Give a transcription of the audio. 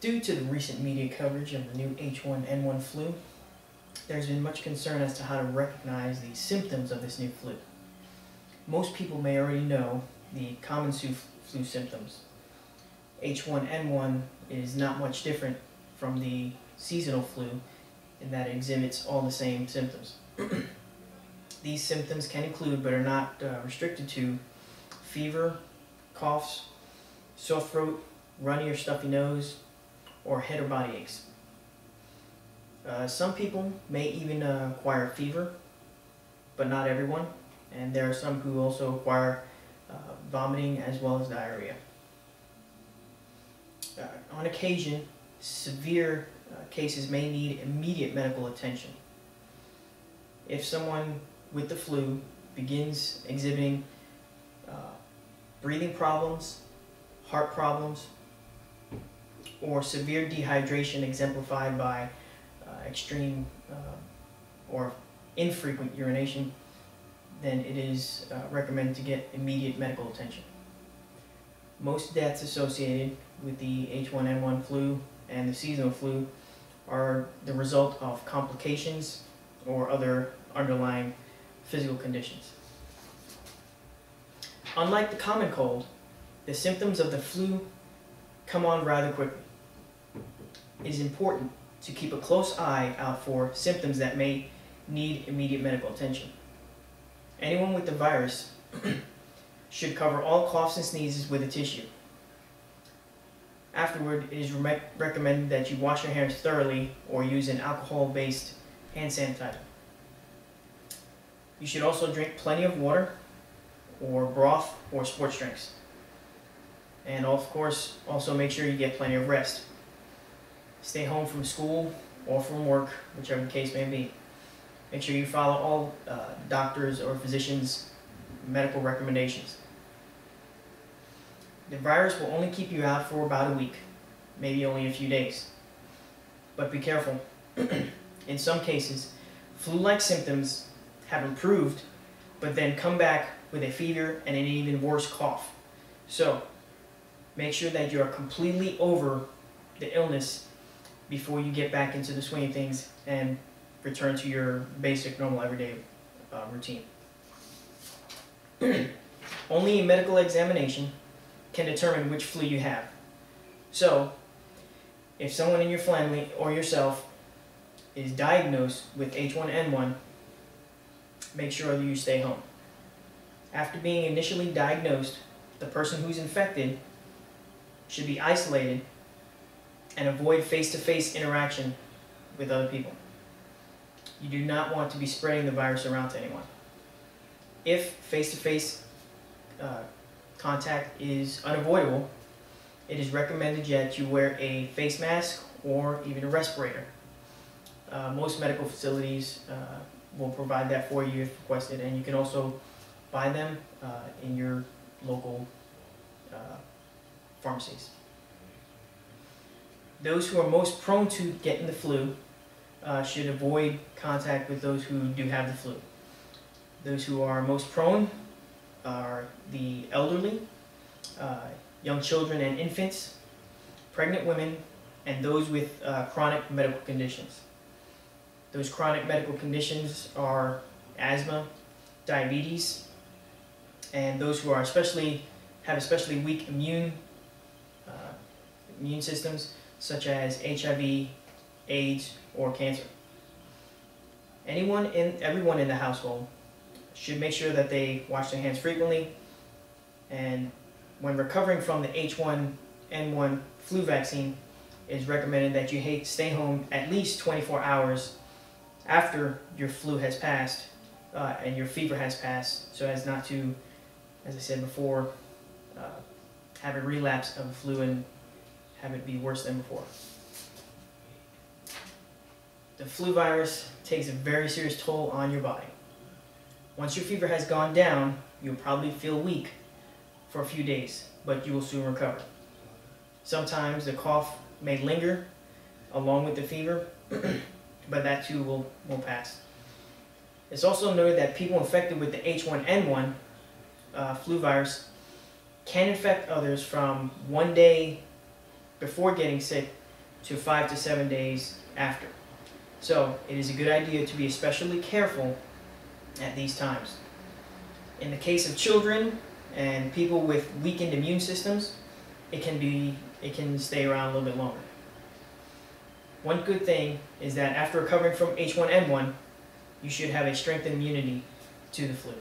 Due to the recent media coverage of the new H1N1 flu, there's been much concern as to how to recognize the symptoms of this new flu. Most people may already know the common flu symptoms. H1N1 is not much different from the seasonal flu in that it exhibits all the same symptoms. These symptoms can include, but are not restricted to, fever, coughs, sore throat, runny or stuffy nose, or head or body aches. Some people may even acquire fever, but not everyone, and there are some who also acquire vomiting as well as diarrhea. On occasion, severe cases may need immediate medical attention. If someone with the flu begins exhibiting breathing problems, heart problems, or severe dehydration exemplified by extreme or infrequent urination, then it is recommended to get immediate medical attention. Most deaths associated with the H1N1 flu and the seasonal flu are the result of complications or other underlying physical conditions. Unlike the common cold, the symptoms of the flu come on rather quickly. It is important to keep a close eye out for symptoms that may need immediate medical attention. Anyone with the virus should cover all coughs and sneezes with a tissue. Afterward, it is recommended that you wash your hands thoroughly or use an alcohol-based hand sanitizer. You should also drink plenty of water or broth or sports drinks. And of course, also make sure you get plenty of rest. Stay home from school or from work, whichever the case may be. Make sure you follow all doctors' or physicians' medical recommendations. The virus will only keep you out for about a week, maybe only a few days. But be careful. In some cases, flu-like symptoms have improved, but then come back with a fever and an even worse cough. So, make sure that you are completely over the illness before you get back into the swing of things and return to your basic, normal, everyday routine. Only a medical examination can determine which flu you have. So, if someone in your family or yourself is diagnosed with H1N1, make sure that you stay home. After being initially diagnosed, the person who's infected should be isolated and avoid face-to-face interaction with other people. You do not want to be spreading the virus around to anyone. If face-to-face contact is unavoidable, it is recommended that you wear a face mask or even a respirator. Most medical facilities will provide that for you if requested, and you can also buy them in your local pharmacies. Those who are most prone to getting the flu should avoid contact with those who do have the flu. Those who are most prone are the elderly, young children and infants, pregnant women, and those with chronic medical conditions. Those chronic medical conditions are asthma, diabetes, and those who are have especially weak immune systems, such as HIV, AIDS, or cancer. Everyone in the household should make sure that they wash their hands frequently, and when recovering from the H1N1 flu vaccine, it is recommended that you stay home at least 24 hours after your flu has passed and your fever has passed, so as not to, as I said before, have a relapse of the flu and have it be worse than before. The flu virus takes a very serious toll on your body. Once your fever has gone down, you'll probably feel weak for a few days, but you will soon recover. Sometimes the cough may linger along with the fever, but that too will pass. It's also noted that people infected with the H1N1 flu virus can infect others from one day before getting sick to 5 to 7 days after. So it is a good idea to be especially careful at these times. In the case of children and people with weakened immune systems, it can stay around a little bit longer. One good thing is that after recovering from H1N1, you should have a strengthened immunity to the flu.